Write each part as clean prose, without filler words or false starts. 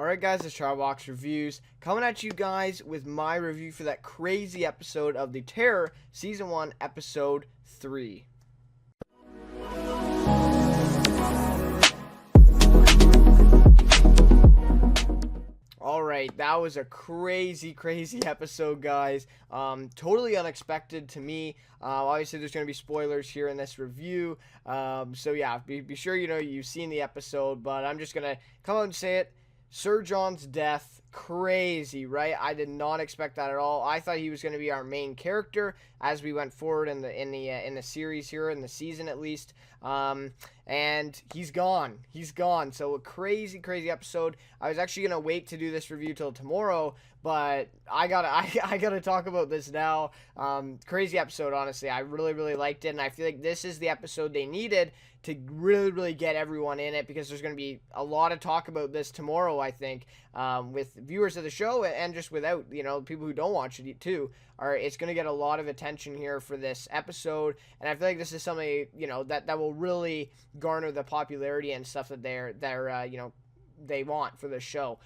Alright guys, it's Chatterbox Reviews, coming at you guys with my review for that crazy episode of The Terror, Season 1, Episode 3. Alright, that was a crazy episode, guys. Totally unexpected to me. Obviously, there's going to be spoilers here in this review. So yeah, be sure you've seen the episode, but I'm just going to come out and say it. Sir John's death, crazy, right? I did not expect that at all. I thought he was going to be our main character as we went forward in the series here, in the season at least. And he's gone. He's gone. So a crazy episode. I was actually gonna wait to do this review till tomorrow, but I gotta talk about this now. Crazy episode, honestly. I really liked it, and I feel like this is the episode they needed to really get everyone in it, because there's going to be a lot of talk about this tomorrow, I think, with viewers of the show and just without, people who don't watch it too. It's going to get a lot of attention here for this episode, and I feel like this is something, that will really garner the popularity and stuff that they want for the show.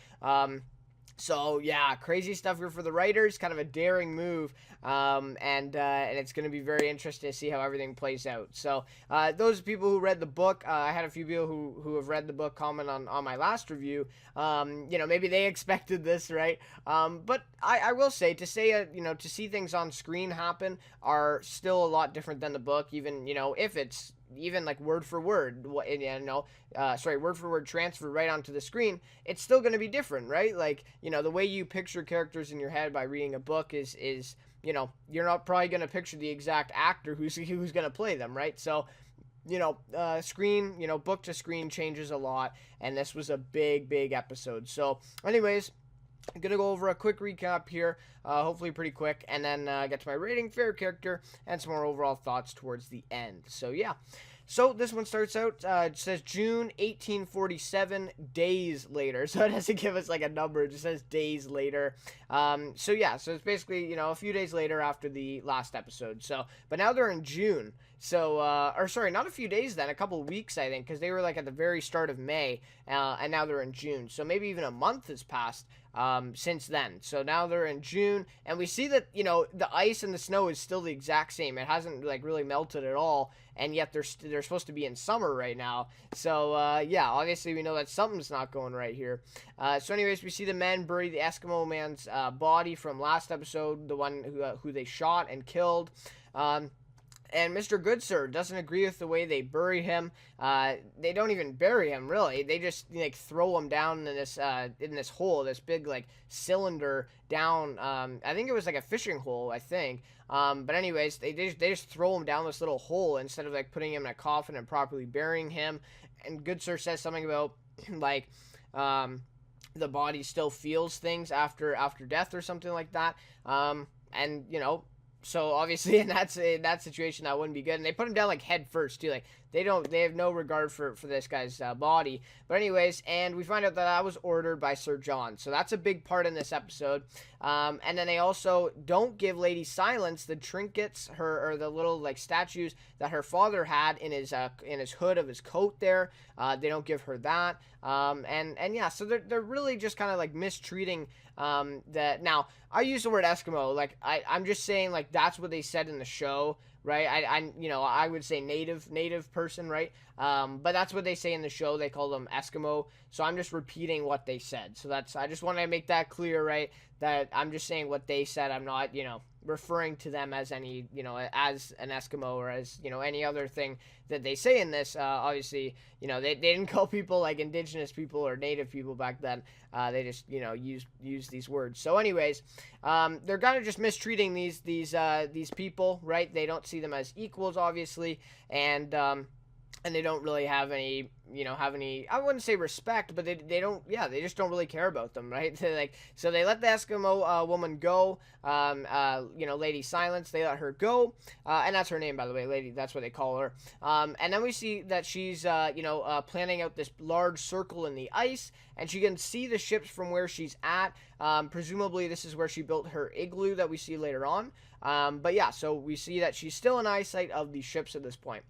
So yeah, crazy stuff here for the writers, kind of a daring move, and it's going to be very interesting to see how everything plays out. So those people who read the book, I had a few people who have read the book comment on my last review. Maybe they expected this, right? But I will say, to see things on screen happen are still a lot different than the book, even, if it's even like word for word transfer right onto the screen, it's still going to be different, right? Like, the way you picture characters in your head by reading a book is you're not probably going to picture the exact actor who's going to play them, right? So book to screen changes a lot, and this was a big episode. So anyways, I'm going to go over a quick recap here, hopefully pretty quick, and then get to my rating, favorite character, and some more overall thoughts towards the end. So yeah. So this one starts out, it says June 1847, days later. So it doesn't give us like a number, it just says days later. So yeah, so it's basically, a few days later after the last episode. So, but now they're in June. So, or sorry, not a few days then, a couple of weeks, I think, because they were like at the very start of May, and now they're in June. So maybe even a month has passed since then. So now they're in June, and we see that, the ice and the snow is still the exact same. It hasn't like really melted at all, and yet they're supposed to be in summer right now. So yeah, obviously we know that something's not going right here. So anyways, we see the men bury the Eskimo man's body from last episode, the one who they shot and killed. And Mr. Goodsir doesn't agree with the way they bury him. They don't even bury him, really. They just throw him down in this hole, this big cylinder down. I think it was like a fishing hole, I think. But anyways, they just throw him down this little hole instead of putting him in a coffin and properly burying him. And Goodsir says something about the body still feels things after death or something like that. So obviously in that situation that wouldn't be good, and they put him down head first too. They have no regard for this guy's body. But anyways, and we find out that was ordered by Sir John, so that's a big part in this episode. And then they also don't give Lady Silence the trinkets, or the little statues that her father had in his hood of his coat there. They don't give her that. And yeah, so they're really just kind of mistreating that. Now I use the word Eskimo, I'm just saying that's what they said in the show, right? I would say native person, right? But that's what they say in the show. They call them Eskimo. So I'm just repeating what they said. So I just want to make that clear, right? That I'm just saying what they said. I'm not, referring to them as any, as an Eskimo or as, any other thing that they say in this. Obviously, they didn't call people indigenous people or native people back then. They just, use these words. So anyways, they're kind of just mistreating these people, right? They don't see them as equals, obviously, and they don't really have any, I wouldn't say respect, but they just don't really care about them, right? So they let the Eskimo woman go, Lady Silence, they let her go, and that's her name, by the way, Lady, that's what they call her. And then we see that she's, planning out this large circle in the ice, and she can see the ships from where she's at. Presumably this is where she built her igloo that we see later on. But yeah, so we see that she's still in eyesight of the ships at this point.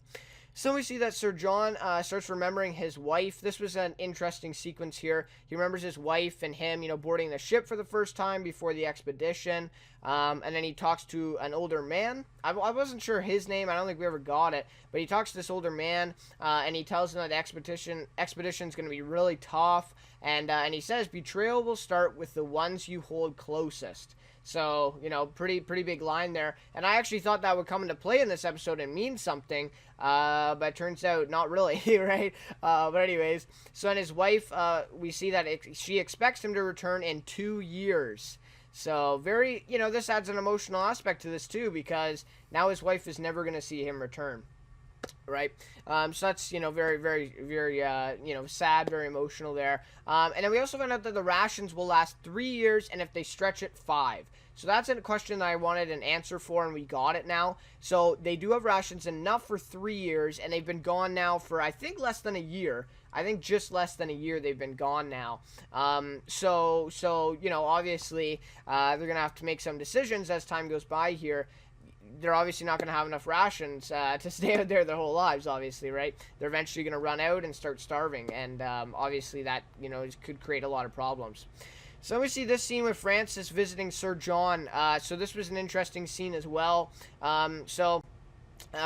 So we see that Sir John starts remembering his wife. This was an interesting sequence here. He remembers his wife and him, boarding the ship for the first time before the expedition. And then he talks to an older man. I wasn't sure his name. I don't think we ever got it. But he talks to this older man, and he tells him that the expedition's going to be really tough. And he says, betrayal will start with the ones you hold closest. So, pretty big line there. And I actually thought that would come into play in this episode and mean something. But it turns out not really, right? But anyways, so in his wife, we see that she expects him to return in 2 years. So very, this adds an emotional aspect to this too, because now his wife is never going to see him return. Right, so that's very, very, very sad, very emotional there. And then we also found out that the rations will last 3 years, and if they stretch it, 5. So that's a question that I wanted an answer for, and we got it now. So they do have rations enough for 3 years, and they've been gone now for I think less than a year. I think just less than a year they've been gone now. So obviously they're gonna have to make some decisions as time goes by here. They're obviously not going to have enough rations to stay out there their whole lives, obviously, right? They're eventually going to run out and start starving, and obviously that, could create a lot of problems. So we see this scene with Francis visiting Sir John. So this was an interesting scene as well.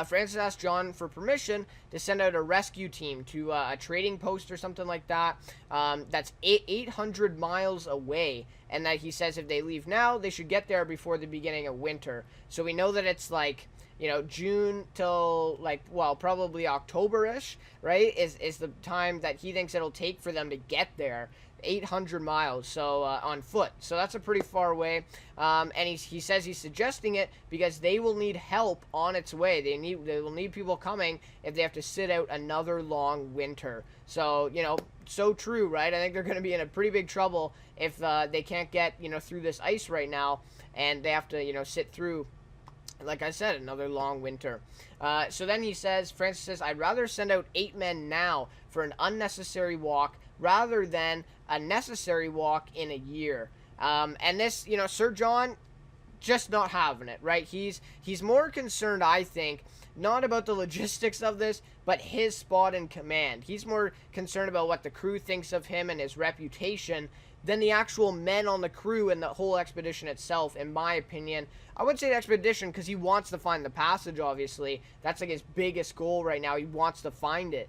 Francis asked John for permission to send out a rescue team to a trading post or something like that. That's 800 miles away. And that he says if they leave now, they should get there before the beginning of winter. So we know that it's like, June till probably October-ish, right? Is the time that he thinks it'll take for them to get there. 800 miles, so on foot. So that's a pretty far way. And he says he's suggesting it because they will need help on its way. They will need people coming if they have to sit out another long winter. So, so true, right? I think they're going to be in a pretty big trouble if they can't get, through this ice right now, and they have to, sit through, like I said, another long winter. So then Francis says, I'd rather send out 8 men now for an unnecessary walk rather than a necessary walk in a year. And this, Sir John, just not having it, right? He's more concerned, I think, not about the logistics of this, but his spot in command. He's more concerned about what the crew thinks of him and his reputation than the actual men on the crew and the whole expedition itself, in my opinion. I wouldn't say the expedition because he wants to find the passage, obviously. That's like his biggest goal right now. He wants to find it.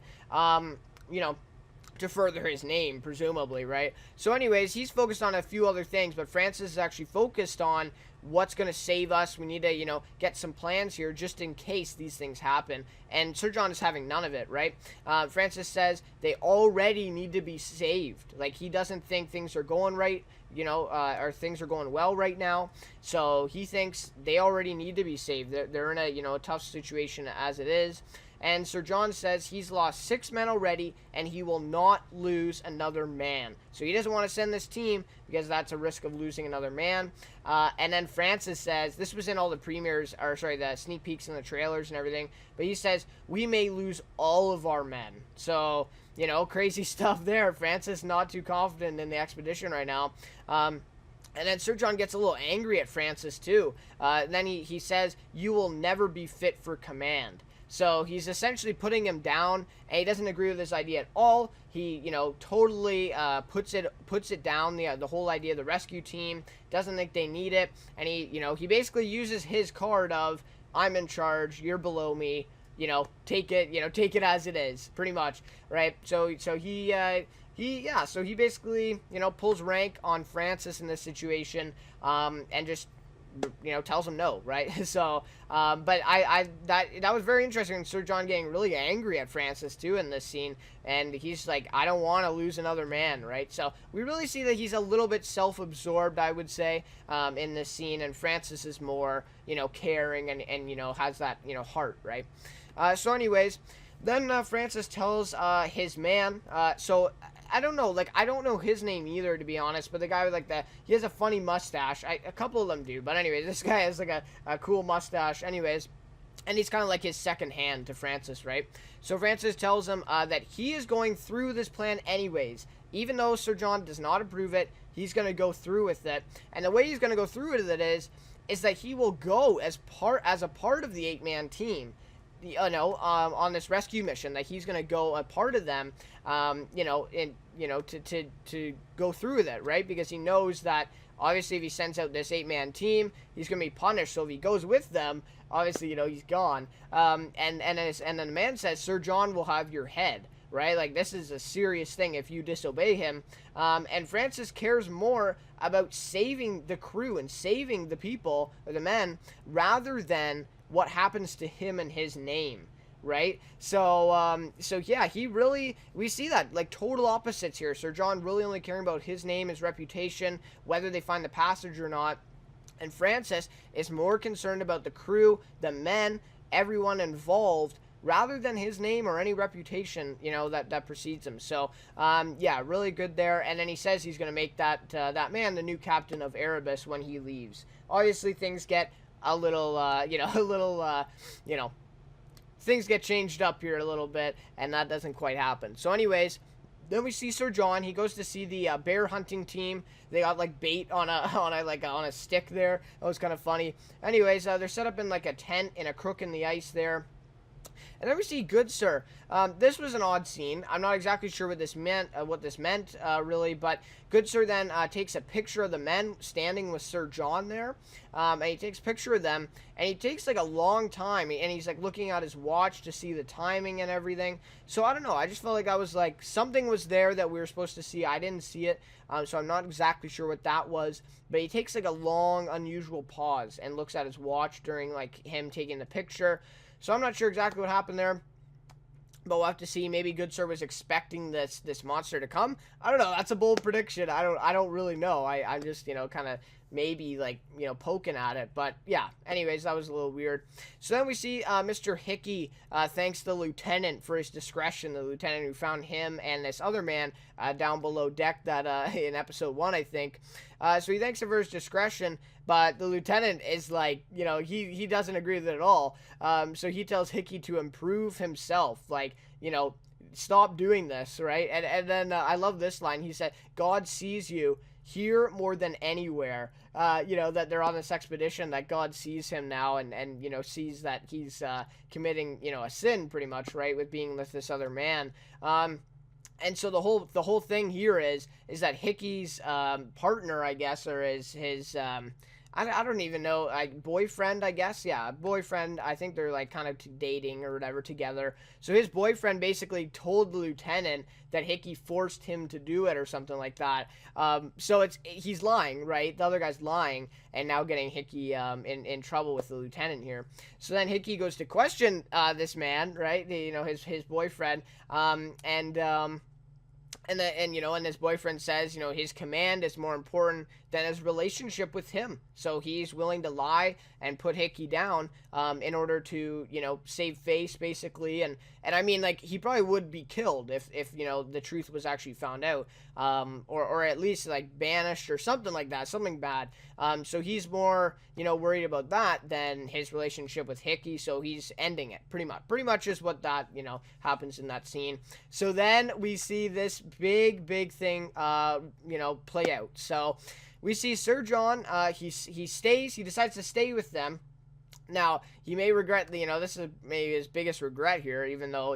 To further his name, presumably, right? So anyways, he's focused on a few other things, but Francis is actually focused on what's going to save us. We need to, get some plans here just in case these things happen. And Sir John is having none of it, right? Francis says they already need to be saved. Like, he doesn't think things are going right, or things are going well right now. So he thinks they already need to be saved. They're in a, a tough situation as it is. And Sir John says he's lost 6 men already, and he will not lose another man. So he doesn't want to send this team because that's a risk of losing another man. And then Francis says, this was in all the the sneak peeks and the trailers and everything, but he says, we may lose all of our men. So, crazy stuff there. Francis not too confident in the expedition right now. And then Sir John gets a little angry at Francis too. Then he says, you will never be fit for command. So he's essentially putting him down, and he doesn't agree with this idea at all. He, totally puts it down, the whole idea of the rescue team, doesn't think they need it, and he basically uses his card of, I'm in charge, you're below me, take it as it is, pretty much, right? So he basically, pulls rank on Francis in this situation, and just, tells him no, right? So, but that was very interesting. Sir John getting really angry at Francis too in this scene, and he's like, I don't want to lose another man, right? So we really see that he's a little bit self-absorbed, I would say, in this scene, and Francis is more, caring and has that, heart, right? So anyways, then Francis tells his man, so I don't know, I don't know his name either, to be honest, but the guy with, he has a funny mustache. A couple of them do, but anyways, this guy has, a cool mustache, anyways, and he's kind of like his second hand to Francis, right? So Francis tells him that he is going through this plan anyways. Even though Sir John does not approve it, he's going to go through with it, and the way he's going to go through with it is that he will go as a part of the 8-man team, on this rescue mission, that he's gonna go a part of them, to go through with it, right? Because he knows that obviously if he sends out this 8-man team, he's gonna be punished. So if he goes with them, obviously he's gone. And then the man says, Sir John will have your head. Right? Like, this is a serious thing if you disobey him. And Francis cares more about saving the crew and saving the people, or the men, rather than what happens to him and his name. Right? So yeah, we see that, like, total opposites here. Sir John really only caring about his name, his reputation, whether they find the passage or not. And Francis is more concerned about the crew, the men, everyone involved, rather than his name or any reputation, that precedes him. So, yeah, really good there. And then he says he's going to make that man the new captain of Erebus when he leaves. Obviously, things get a little, things get changed up here a little bit, and that doesn't quite happen. So anyways, then we see Sir John. He goes to see the bear hunting team. They got like bait on a stick there. That was kind of funny. Anyways, they're set up in like a tent in a crook in the ice there. And then we see Good Sir. This was an odd scene. I'm not exactly sure what this meant, really. But Good Sir then takes a picture of the men standing with Sir John there. And he takes a picture of them. And he takes like a long time. And he's like looking at his watch to see the timing and everything. So I don't know. I just felt like I was like, something was there that we were supposed to see. I didn't see it. So I'm not exactly sure what that was. But he takes like a long, unusual pause and looks at his watch during like him taking the picture. So I'm not sure exactly what happened there, but we'll have to see. Maybe Good Sir was expecting this monster to come. I don't know. That's a bold prediction. I don't really know. I'm just kind of maybe like poking at it. But yeah. Anyways, that was a little weird. So then we see Mr. Hickey thanks the lieutenant for his discretion. The lieutenant who found him and this other man down below deck that in episode 1, I think. So he thanks him for his discretion. But the lieutenant is like, he doesn't agree with it at all. So he tells Hickey to improve himself. Like, stop doing this, right? And then I love this line. He said, God sees you here more than anywhere. That they're on this expedition, that God sees him now and sees that he's committing, a sin pretty much, right? With being with this other man. And so the whole thing here is that Hickey's partner, I guess, or his I don't even know, like, boyfriend, I guess. Yeah, boyfriend. I think they're, like, kind of dating or whatever together. So his boyfriend basically told the lieutenant that Hickey forced him to do it or something like that. So he's lying, right? The other guy's lying and now getting Hickey in trouble with the lieutenant here. So then Hickey goes to question this man, right? His boyfriend. And his boyfriend says, his command is more important than his relationship with him. So he's willing to lie and put Hickey down in order to, save face, basically. And I mean, like, he probably would be killed if the truth was actually found out. Or at least, like, banished or something like that, something bad. So he's more, worried about that than his relationship with Hickey. So he's ending it, pretty much. Pretty much is what that, happens in that scene. So then we see this big thing, play out. So we see Sir John, he decides to stay with them. Now, he may regret, this is maybe his biggest regret here, even though,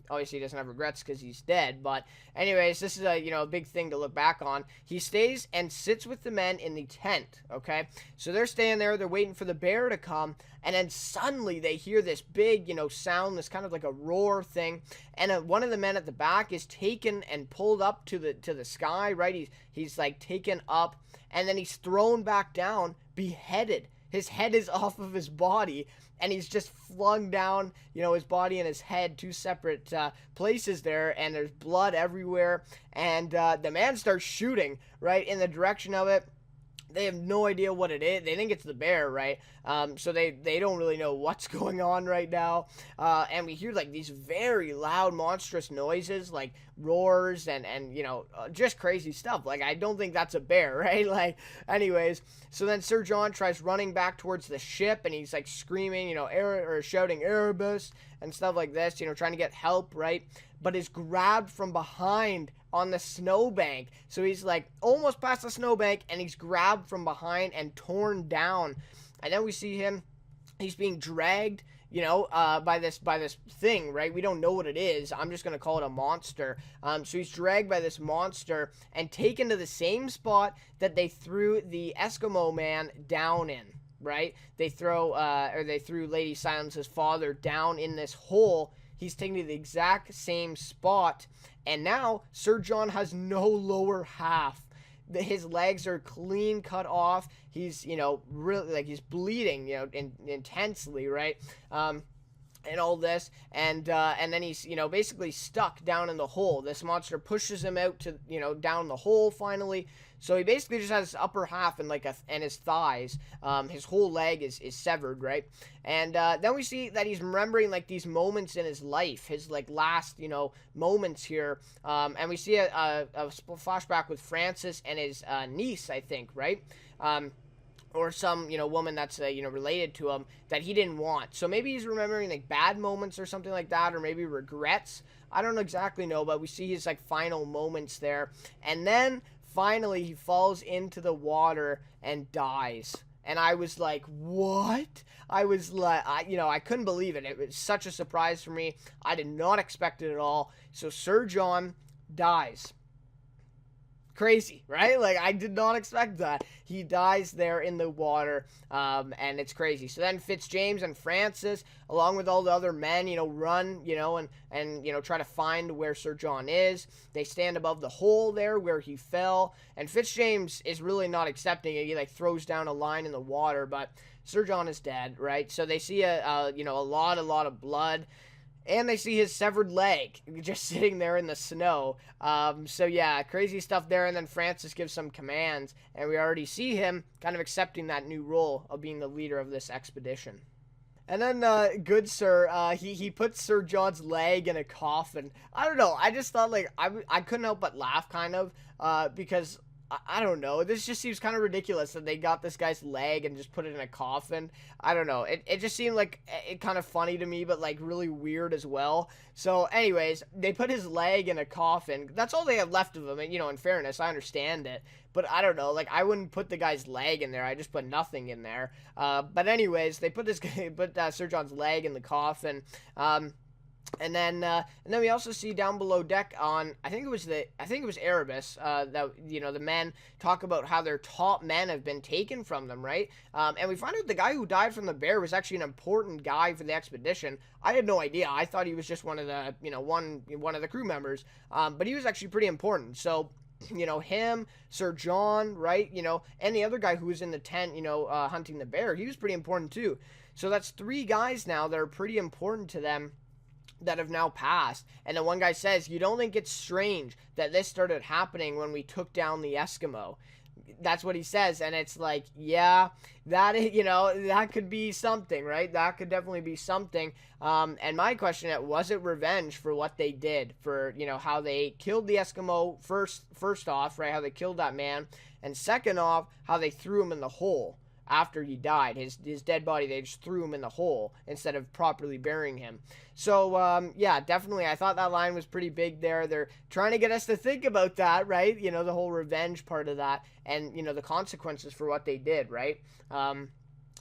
obviously he doesn't have regrets because he's dead. But anyways, this is a big thing to look back on. He stays and sits with the men in the tent, okay? So they're staying there, they're waiting for the bear to come, and then suddenly they hear this big, sound, this kind of like a roar thing, and one of the men at the back is taken and pulled up to the sky, right? He's like taken up, and then he's thrown back down, beheaded. His head is off of his body, and he's just flung down, his body and his head, two separate places there, and there's blood everywhere, and the man starts shooting, right, in the direction of it. They have no idea what it is. They think it's the bear, right? So they don't really know what's going on right now. And we hear, like, these very loud, monstrous noises, like roars and just crazy stuff. Like, I don't think that's a bear, right? Like, anyways. So then Sir John tries running back towards the ship, and he's, like, screaming, or shouting Erebus and stuff like this, trying to get help, right? But is grabbed from behind on the snowbank. So he's like almost past the snowbank, and he's grabbed from behind and torn down. And then we see him, he's being dragged, by this thing, right? We don't know what it is. I'm just gonna call it a monster. So he's dragged by this monster and taken to the same spot that they threw the Eskimo man down in, right? They threw Lady Silence's father down in this hole. He's taken to the exact same spot, and now Sir John has no lower half. His legs are clean cut off. He's, really, like, he's bleeding, intensely, right? And all this, and then he's, basically stuck down in the hole. This monster pushes him out to, down the hole finally. So he basically just has his upper half and and his thighs. His whole leg is severed, right? And then we see that he's remembering like these moments in his life, his like last moments here. And we see a flashback with Francis and his niece, I think, right? Or some, woman that's, related to him that he didn't want. So maybe he's remembering, like, bad moments or something like that, or maybe regrets. I don't exactly know, but we see his, like, final moments there. And then, finally, he falls into the water and dies. And I was like, what? I was like, I couldn't believe it. It was such a surprise for me. I did not expect it at all. So Sir John dies. Crazy, right? Like, I did not expect that. He dies there in the water, and it's crazy. So then Fitzjames and Francis, along with all the other men, run, and try to find where Sir John is. They stand above the hole there where he fell, and Fitzjames is really not accepting it. He, like, throws down a line in the water, but Sir John is dead, right? So they see a lot of blood. And they see his severed leg just sitting there in the snow. So yeah, crazy stuff there. And then Francis gives some commands, and we already see him kind of accepting that new role of being the leader of this expedition. And then, good sir, he puts Sir John's leg in a coffin. I don't know. I just thought, like, I couldn't help but laugh, kind of, because I don't know. This just seems kind of ridiculous that they got this guy's leg and just put it in a coffin. I don't know. It just seemed like it kind of funny to me, but like really weird as well. So anyways, they put his leg in a coffin. That's all they have left of him. And, in fairness, I understand it. But I don't know. Like, I wouldn't put the guy's leg in there. I just put nothing in there. But anyways, they put Sir John's leg in the coffin. And then we also see down below deck on I think it was Erebus that the men talk about how their top men have been taken from them, right? And we find out the guy who died from the bear was actually an important guy for the expedition. I had no idea. I thought he was just one of the one of the crew members, but he was actually pretty important. So him, Sir John, right? And the other guy who was in the tent, hunting the bear, he was pretty important too. So that's 3 guys now that are pretty important to them that have now passed. And the one guy says, you don't think it's strange that this started happening when we took down the Eskimo? That's what he says, and it's like, yeah, that could be something, right? That could definitely be something. And my question is, was it revenge for what they did, for how they killed the Eskimo first off, right? How they killed that man, and second off, how they threw him in the hole after he died. His dead body, they just threw him in the hole instead of properly burying him. So yeah, definitely I thought that line was pretty big there. They're trying to get us to think about that, right? The whole revenge part of that, and the consequences for what they did, right?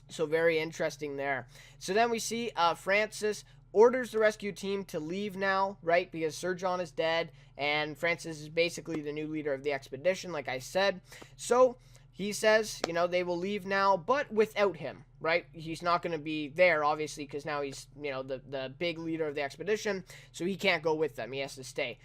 So very interesting there. So then we see Francis orders the rescue team to leave now, right? Because Sir John is dead, and Francis is basically the new leader of the expedition, like I said. So he says, they will leave now, but without him, right? He's not going to be there, obviously, because now he's, the big leader of the expedition, so he can't go with them. He has to stay.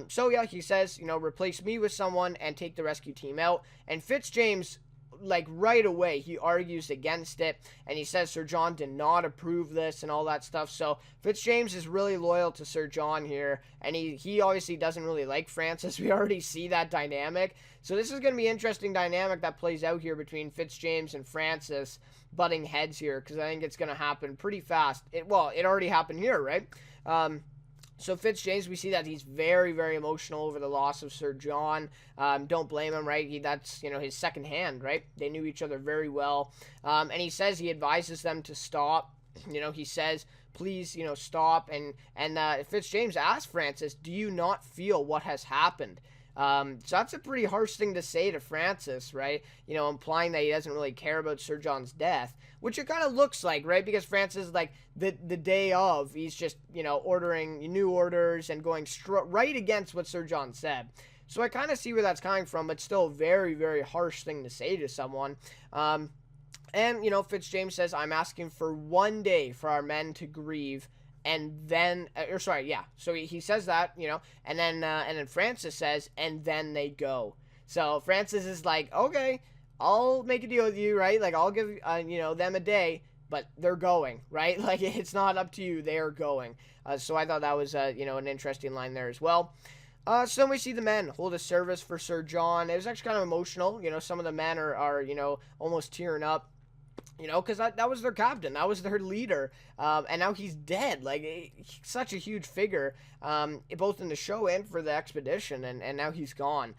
So, yeah, he says, replace me with someone and take the rescue team out. And Fitzjames, like, right away, he argues against it, and he says Sir John did not approve this and all that stuff. So Fitzjames is really loyal to Sir John here, and he obviously doesn't really like Francis. We already see that dynamic. So this is going to be an interesting dynamic that plays out here between Fitzjames and Francis butting heads here, because I think it's going to happen pretty fast. It already happened here, right? So Fitzjames, we see that he's very, very emotional over the loss of Sir John. Don't blame him, right? That's, his second hand, right? They knew each other very well. And he says he advises them to stop. He says, please, stop. And Fitzjames asks Francis, do you not feel what has happened? So that's a pretty harsh thing to say to Francis, right? Implying that he doesn't really care about Sir John's death, which it kind of looks like, right? Because Francis, like, the day of, he's just, ordering new orders and going right against what Sir John said. So I kind of see where that's coming from, but still a very, very harsh thing to say to someone. And, Fitzjames says, I'm asking for 1 day for our men to grieve, and then, so he says that, and then Francis says, and then they go. So Francis is like, okay, I'll make a deal with you, right? Like, I'll give, them a day, but they're going, right? Like, it's not up to you, they are going. So I thought that was, an interesting line there as well. So then we see the men hold a service for Sir John. It was actually kind of emotional. Some of the men are almost tearing up. Because that was their captain. That was their leader. And now he's dead. Like, such a huge figure, both in the show and for the expedition. And now he's gone.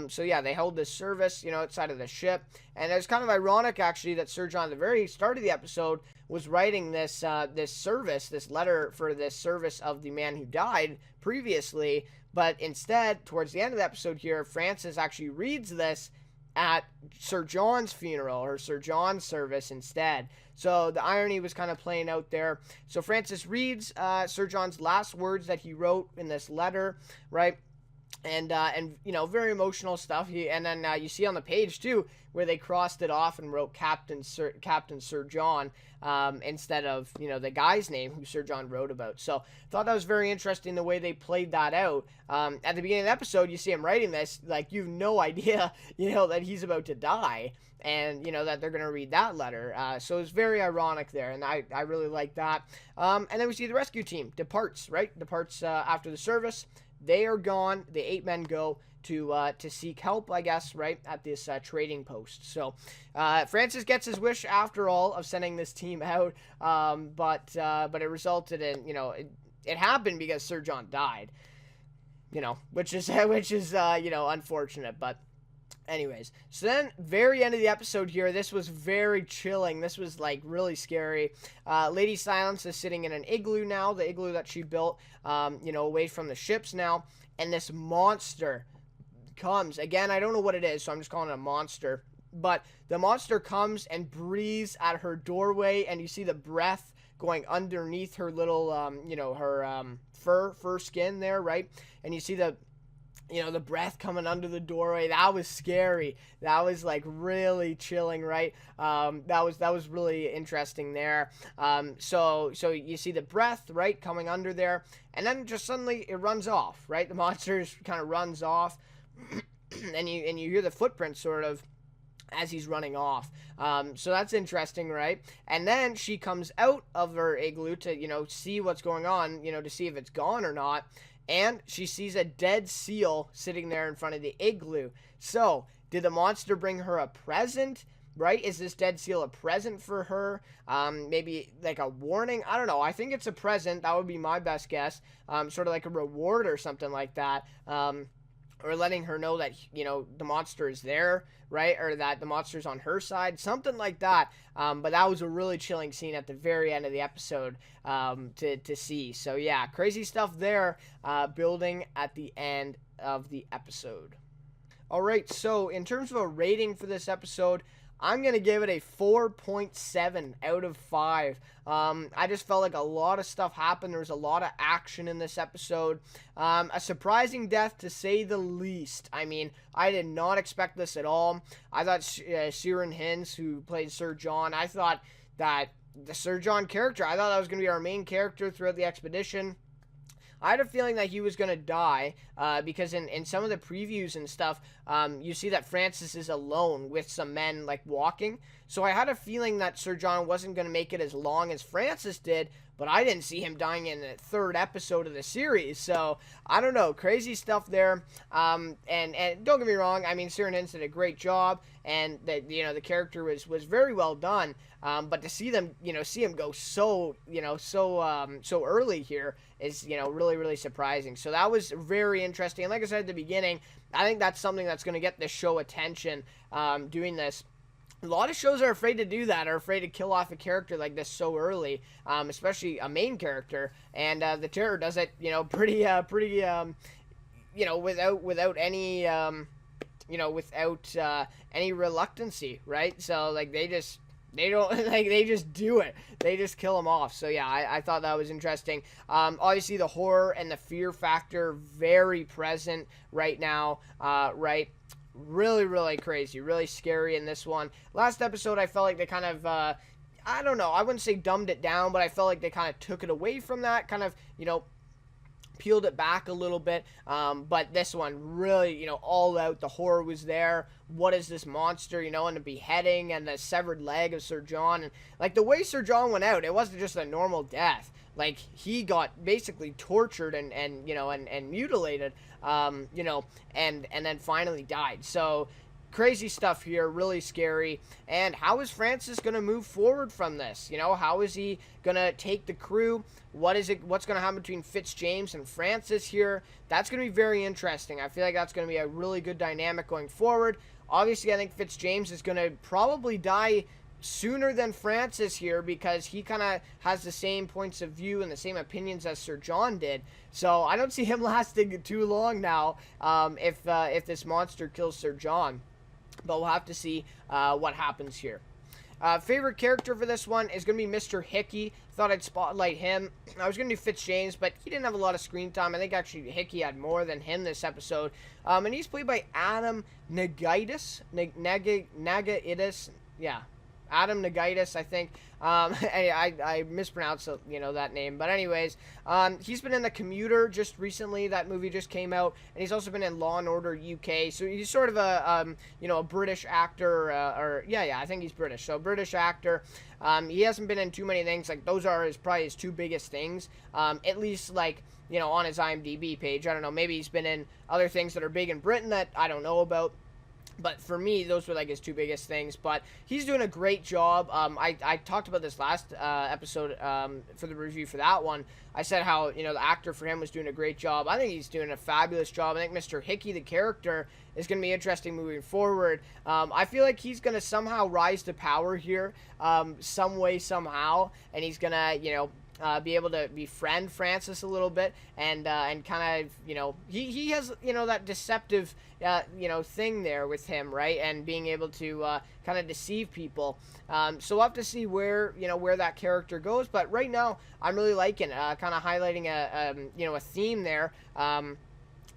So, yeah, they held this service, outside of the ship. And it was kind of ironic, actually, that Sir John, at the very start of the episode, was writing this letter for this service of the man who died previously. But instead, towards the end of the episode here, Francis actually reads this at Sir John's funeral, or Sir John's service instead. So the irony was kind of playing out there. So Francis reads Sir John's last words that he wrote in this letter, right? And very emotional stuff. And then you see on the page too where they crossed it off and wrote Captain Sir John instead of the guy's name who Sir John wrote about. So I thought that was very interesting the way they played that out. At the beginning of the episode, you see him writing this, like, you have no idea that he's about to die, and that they're going to read that letter. So it's very ironic there, and I really like that. And then we see the rescue team departs after the service. They are gone. The 8 men go to seek help, I guess, right, at this trading post. So Francis gets his wish after all of sending this team out, but it resulted in it happened because Sir John died, which is unfortunate, but. Anyways, so then very end of the episode here, this was very chilling. This was like really scary. Lady Silence is sitting in an igloo now, the igloo that she built, away from the ships now. And this monster comes. Again, I don't know what it is, so I'm just calling it a monster. But the monster comes and breathes at her doorway, and you see the breath going underneath her little, her fur skin there, right? And you see the breath coming under the doorway. That was scary. That was like really chilling, right? That was really interesting there. So you see the breath, right, coming under there, and then just suddenly it runs off, right? The monster kind of runs off, and you hear the footprints sort of as he's running off. So that's interesting, right? And then she comes out of her igloo to see what's going on, to see if it's gone or not. And she sees a dead seal sitting there in front of the igloo. So, did the monster bring her a present? Right? Is this dead seal a present for her? Maybe like a warning? I don't know. I think it's a present. That would be my best guess. Sort of like a reward or something like that. Or letting her know that, the monster is there, right? Or that the monster's on her side. Something like that. But that was a really chilling scene at the very end of the episode to see. So, yeah, crazy stuff there building at the end of the episode. All right, so in terms of a rating for this episode, I'm going to give it a 4.7 out of 5. I just felt like a lot of stuff happened. There was a lot of action in this episode. A surprising death, to say the least. I mean, I did not expect this at all. I thought Ciaran Hinds, who played Sir John, I thought that the Sir John character, I thought that was going to be our main character throughout the expedition. I had a feeling that he was going to die because in some of the previews and stuff, you see that Francis is alone with some men, like, walking. So I had a feeling that Sir John wasn't going to make it as long as Francis did, but I didn't see him dying in the 3rd episode of the series. So, I don't know. Crazy stuff there. And don't get me wrong. I mean, Ciaran Hinds did a great job, and the character was very well done. But to see them, see him go so early here is, really, really surprising. So that was very interesting. And like I said at the beginning, I think that's something that's going to get this show attention, doing this. A lot of shows are afraid to do that, are afraid to kill off a character like this so early, especially a main character. And The Terror does it, pretty without any without any reluctancy, right? So like they don't like they just do it. They just kill them off. So yeah, I thought that was interesting. Obviously the horror and the fear factor very present right now. Right. Really, really crazy, really scary in this one. Last episode, I felt like they kind of, I don't know, I wouldn't say dumbed it down, but I felt like they kind of took it away from that, kind of, peeled it back a little bit. But this one really, all out. The horror was there. What is this monster, and the beheading and the severed leg of Sir John. And like the way Sir John went out, it wasn't just a normal death. Like he got basically tortured and mutilated, and then finally died. So crazy stuff here, really scary. And how is Francis going to move forward from this? How is he going to take the crew? What's going to happen between Fitzjames and Francis here? That's going to be very interesting. I feel like that's going to be a really good dynamic going forward. Obviously, I think Fitzjames is going to probably die sooner than Francis here because he kind of has the same points of view and the same opinions as Sir John did. So I don't see him lasting too long now if this monster kills Sir John. But we'll have to see what happens here. Favorite character for this one is going to be Mr. Hickey. Thought I'd spotlight him. I was going to do Fitzjames, but he didn't have a lot of screen time. I think actually Hickey had more than him this episode. And he's played by Adam Nagaitis. Nagaitis. Yeah. Adam Nagaitis, I think. I mispronounced that name, but anyways, he's been in The Commuter just recently. That movie just came out, and he's also been in Law and Order UK. So he's sort of a British actor, I think he's British. So British actor. He hasn't been in too many things. Like those are probably his two biggest things. At least on his IMDb page. I don't know. Maybe he's been in other things that are big in Britain that I don't know about. But for me, those were his two biggest things. But he's doing a great job. I talked about this last episode for the review for that one. I said how, the actor for him was doing a great job. I think he's doing a fabulous job. I think Mr. Hickey, the character, is going to be interesting moving forward. I feel like he's going to somehow rise to power here some way, somehow. And he's going to, be able to befriend Francis a little bit and kind of, he has, that deceptive, thing there with him, right? And being able to kind of deceive people. So we'll have to see where that character goes. But right now, I'm really liking kind of highlighting a theme there.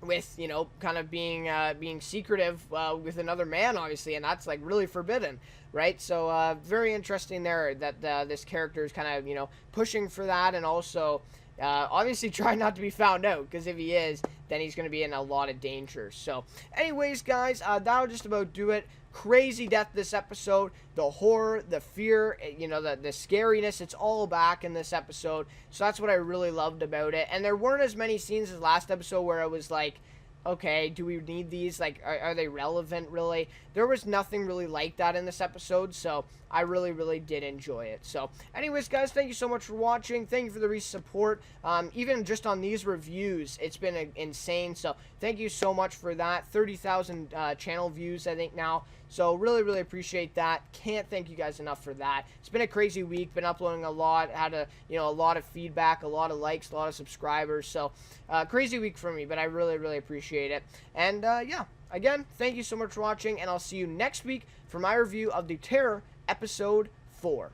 With kind of being secretive with another man, obviously, and that's really forbidden, right? So very interesting there that this character is kind of pushing for that, and also obviously trying not to be found out, because if he is, then he's going to be in a lot of danger. So anyways, guys, that'll just about do it. Crazy death this episode. The horror, the fear, the scariness, it's all back in this episode. So that's what I really loved about it. And there weren't as many scenes as last episode where I was like, okay, do we need these? Are they relevant, really? There was nothing really like that in this episode, so I really, really did enjoy it. So, anyways, guys, thank you so much for watching. Thank you for the recent support. Even just on these reviews, it's been insane, so thank you so much for that. 30,000 channel views, I think, now. So, really, really appreciate that. Can't thank you guys enough for that. It's been a crazy week. Been uploading a lot. Had a lot of feedback, a lot of likes, a lot of subscribers. So, crazy week for me, but I really, really appreciate it. And, yeah, again, thank you so much for watching, and I'll see you next week for my review of The Terror, Episode 4.